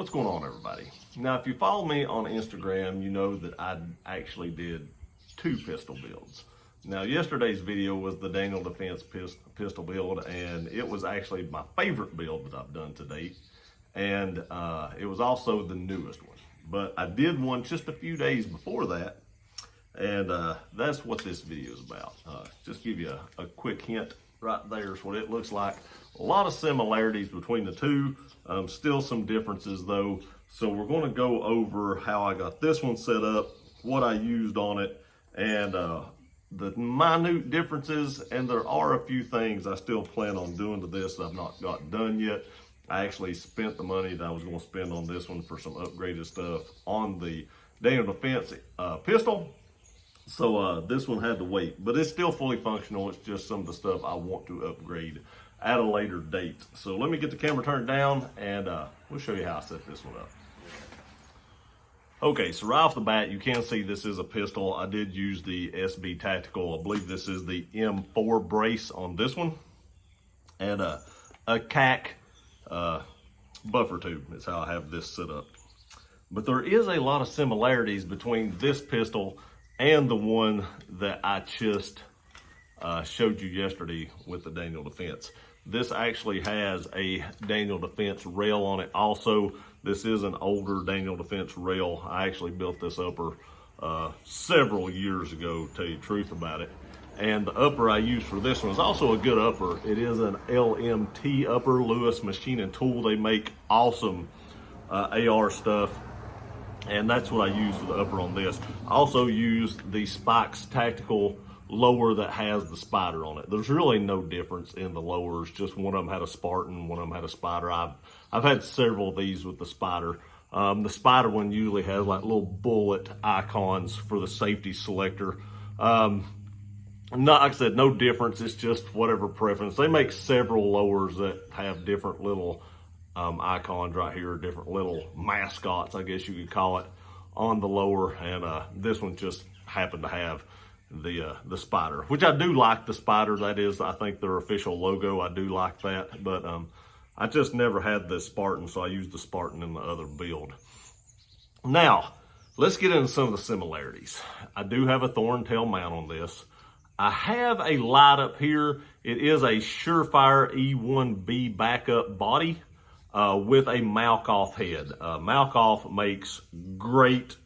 What's going on, everybody? Now, if you follow me on Instagram, you know that I actually did 2 pistol builds. Now, yesterday's video was the Daniel Defense pistol build, and it was actually my favorite build that I've done to date. And it was also the newest one. But I did one just a few days before that, and that's what this video is about. Just give you a quick hint. Right there is what it looks like. A lot of similarities between the two, still some differences though. So we're going to go over how I got this one set up, what I used on it, and the minute differences. And there are a few things I still plan on doing to this that I've not got done yet. I actually spent the money that I was going to spend on this one for some upgraded stuff on the Daniel Defense pistol. So this one had to wait, but it's still fully functional. It's just some of the stuff I want to upgrade at a later date. So let me get the camera turned down and we'll show you how I set this one up. Okay, so right off the bat, you can see this is a pistol. I did use the SB Tactical. I believe this is the M4 brace on this one. And a CAC buffer tube is how I have this set up. But there is a lot of similarities between this pistol and the one that I just showed you yesterday with the Daniel Defense. This actually has a Daniel Defense rail on it also. This is an older Daniel Defense rail. I actually built this upper several years ago, to tell you the truth about it. And the upper I used for this one is also a good upper. It is an LMT upper, Lewis Machine and Tool. They make awesome AR stuff. And that's what I use for the upper on this. I also use the Spikes Tactical lower that has the spider on it. There's really no difference in the lowers. Just one of them had a Spartan, one of them had a spider. I've had several of these with the spider. The spider one usually has like little bullet icons for the safety selector. Like I said, no difference. It's just whatever preference. They make several lowers that have different little icons right here, different little mascots, I guess you could call it, on the lower. And this one just happened to have the spider, which I do like the spider. That is, I think, their official logo. I do like that, but I just never had the Spartan, so I used the Spartan in the other build. Now, let's get into some of the similarities. I do have a thorn tail mount on this. I have a light up here. It is a Surefire E1B backup body with a Malkoff head. Malkoff makes great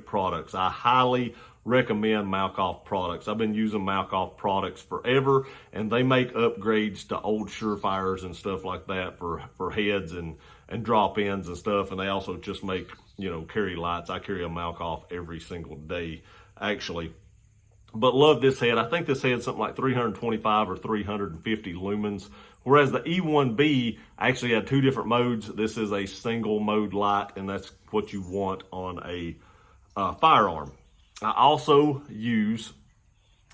products. I highly recommend Malkoff products. I've been using Malkoff products forever, and they make upgrades to old Surefires and stuff like that for heads and drop-ins and stuff. And they also just make, carry lights. I carry a Malkoff every single day, actually. But love this head. I think this head's something like 325 or 350 lumens. Whereas the E1B actually had 2 different modes. This is a single mode light, and that's what you want on a firearm. I also use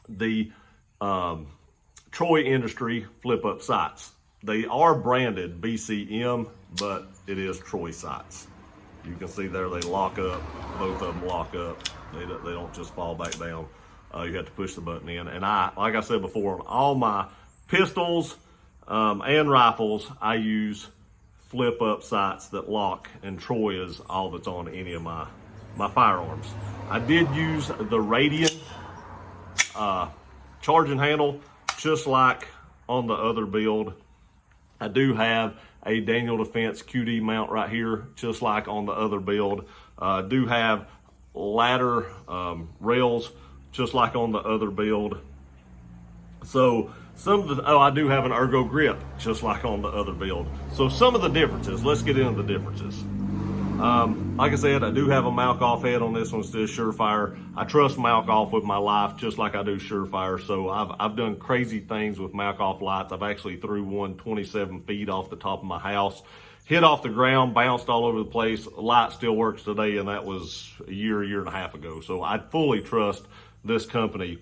the Troy Industry flip-up sights. They are branded BCM, but it is Troy sights. You can see there they lock up. Both of them lock up. They don't just fall back down. You have to push the button in. And like I said before, on all my pistols and rifles, I use flip-up sights that lock, and Troy is all that's on any of my firearms. I did use the Radian charging handle, just like on the other build. I do have a Daniel Defense QD mount right here, just like on the other build. I do have ladder rails, just like on the other build. So I do have an ergo grip, just like on the other build. So some of the differences, let's get into the differences. Like I said, I do have a Malkoff head on this one, still Surefire. I trust Malkoff with my life, just like I do Surefire. So I've done crazy things with Malkoff lights. I've actually threw one 27 feet off the top of my house, hit off the ground, bounced all over the place. The light still works today, and that was a year and a half ago. So I fully trust this company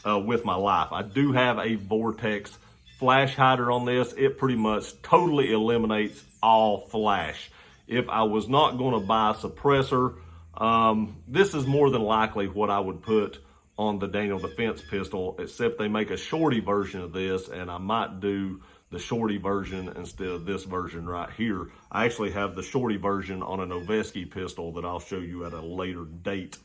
with my life. I do have a Vortex flash hider on this. It pretty much totally eliminates all flash. If I was not going to buy a suppressor, this is more than likely what I would put on the Daniel Defense pistol, except they make a shorty version of this, and I might do the shorty version instead of this version right here. I actually have the shorty version on a Noveske pistol that I'll show you at a later date.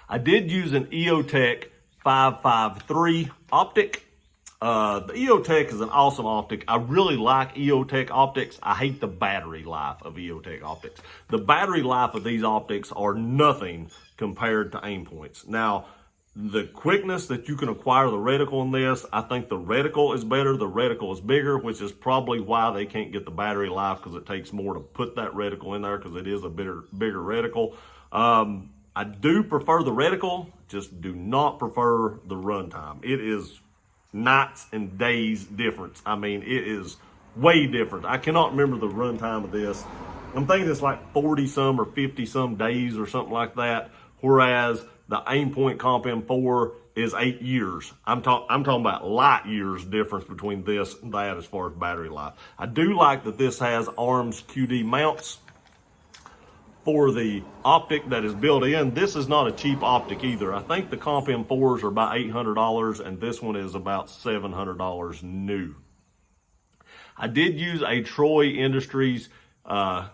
I did use an EOTech 553 optic. The EOTech is an awesome optic. I really like EOTech optics. I hate the battery life of EOTech optics. The battery life of these optics are nothing compared to Aimpoint's. Now, the quickness that you can acquire the reticle in this, I think the reticle is better. The reticle is bigger, which is probably why they can't get the battery life, because it takes more to put that reticle in there, because it is a bigger reticle. I do prefer the reticle, just do not prefer the runtime. It is nights and days difference. I mean, it is way different. I cannot remember the runtime of this. I'm thinking it's like 40 some or 50 some days or something like that. Whereas the Aimpoint Comp M4 is 8 years. I'm talking about light years difference between this and that as far as battery life. I do like that this has ARMS QD mounts for the optic that is built in. This is not a cheap optic either. I think the Comp M4s are about $800 and this one is about $700 new. I did use a Troy Industries Ambi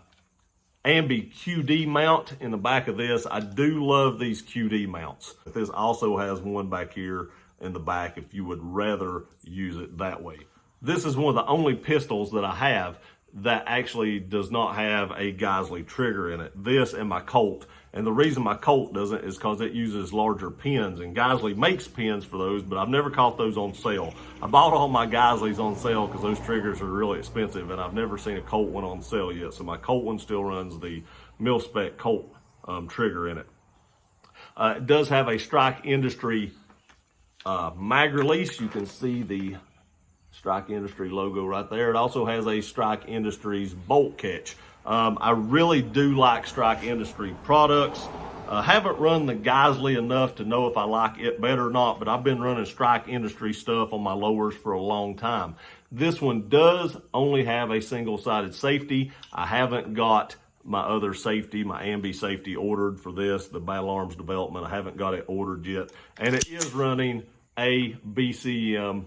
QD mount in the back of this. I do love these QD mounts. This also has one back here in the back if you would rather use it that way. This is one of the only pistols that I have that actually does not have a Geisley trigger in it. This and my Colt. And the reason my Colt doesn't is because it uses larger pins, and Geisley makes pins for those, but I've never caught those on sale. I bought all my Geisleys on sale because those triggers are really expensive, and I've never seen a Colt one on sale yet. So my Colt one still runs the mil-spec Colt trigger in it. It does have a Strike Industry mag release. You can see the Strike Industry logo right there. It also has a Strike Industries bolt catch. I really do like Strike Industry products. Haven't run the Geisley enough to know if I like it better or not, but I've been running Strike Industry stuff on my lowers for a long time. This one does only have a single-sided safety. I haven't got my other safety, my Ambi safety, ordered for this, the Battle Arms development. I haven't got it ordered yet. And it is running a BCM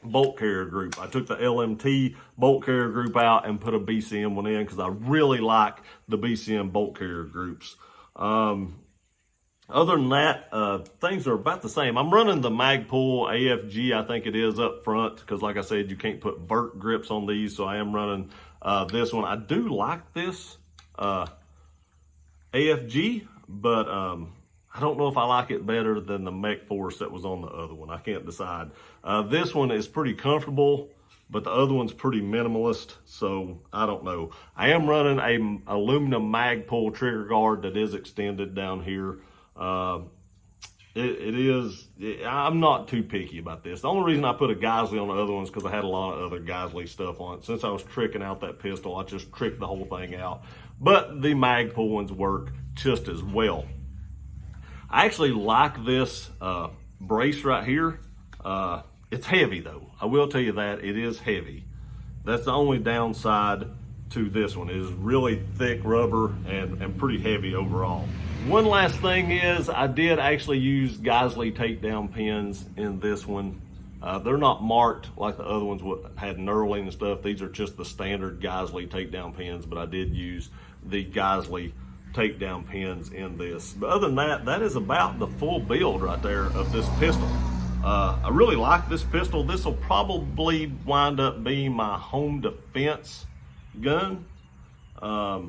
bolt carrier group. I took the LMT bolt carrier group out and put a BCM one in because I really like the BCM bolt carrier groups. Other than that, things are about the same. I'm running the Magpul AFG, I think it is, up front, because like I said, you can't put vert grips on these, so I am running this one. I do like this AFG, but I don't know if I like it better than the Mech Force that was on the other one. I can't decide. This one is pretty comfortable, but the other one's pretty minimalist, so I don't know. I am running a aluminum Magpul trigger guard that is extended down here. I'm not too picky about this. The only reason I put a Geisley on the other one is because I had a lot of other Geisley stuff on it. Since I was tricking out that pistol, I just tricked the whole thing out. But the Magpul ones work just as well. I actually like this brace right here. It's heavy though. I will tell you that it is heavy. That's the only downside to this one. It is really thick rubber and pretty heavy overall. One last thing is I did actually use Geisley takedown pins in this one. They're not marked like the other ones had knurling and stuff. These are just the standard Geisley takedown pins, but I did use the Geisley takedown pins in this. But other than that, that is about the full build right there of this pistol. I really like this pistol. This will probably wind up being my home defense gun. I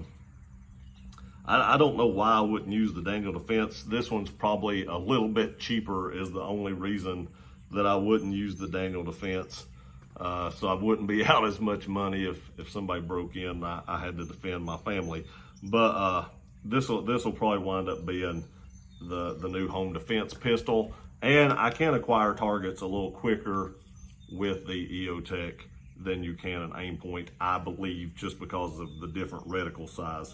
don't know why I wouldn't use the Daniel Defense. This one's probably a little bit cheaper is the only reason that I wouldn't use the Daniel Defense. So I wouldn't be out as much money if somebody broke in, I had to defend my family. But this will probably wind up being the new home defense pistol. And I can acquire targets a little quicker with the EOTech than you can an Aimpoint, I believe, just because of the different reticle size.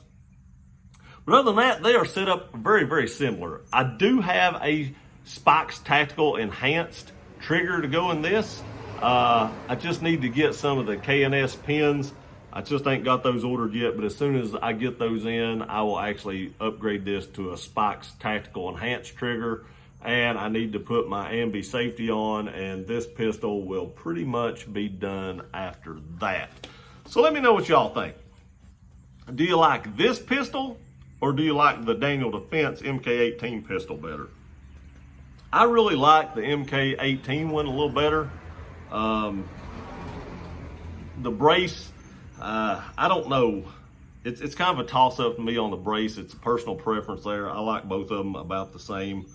But other than that, they are set up very, very similar. I do have a Spikes Tactical Enhanced trigger to go in this. I just need to get some of the K&S pins. I just ain't got those ordered yet, but as soon as I get those in, I will actually upgrade this to a Spikes Tactical Enhanced trigger. and I need to put my ambi safety on, and this pistol will pretty much be done after that. So let me know what y'all think. Do you like this pistol, or do you like the Daniel Defense MK18 pistol better? I really like the MK18 one a little better. The brace, I don't know. It's kind of a toss-up to me on the brace. It's a personal preference there. I like both of them about the same.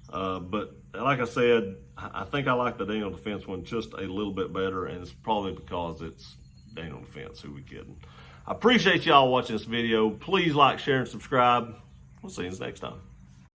But like I said, I think I like the Daniel Defense one just a little bit better, and it's probably because it's Daniel Defense. Who we kidding? I appreciate y'all watching this video. Please like, share, and subscribe. We'll see you next time.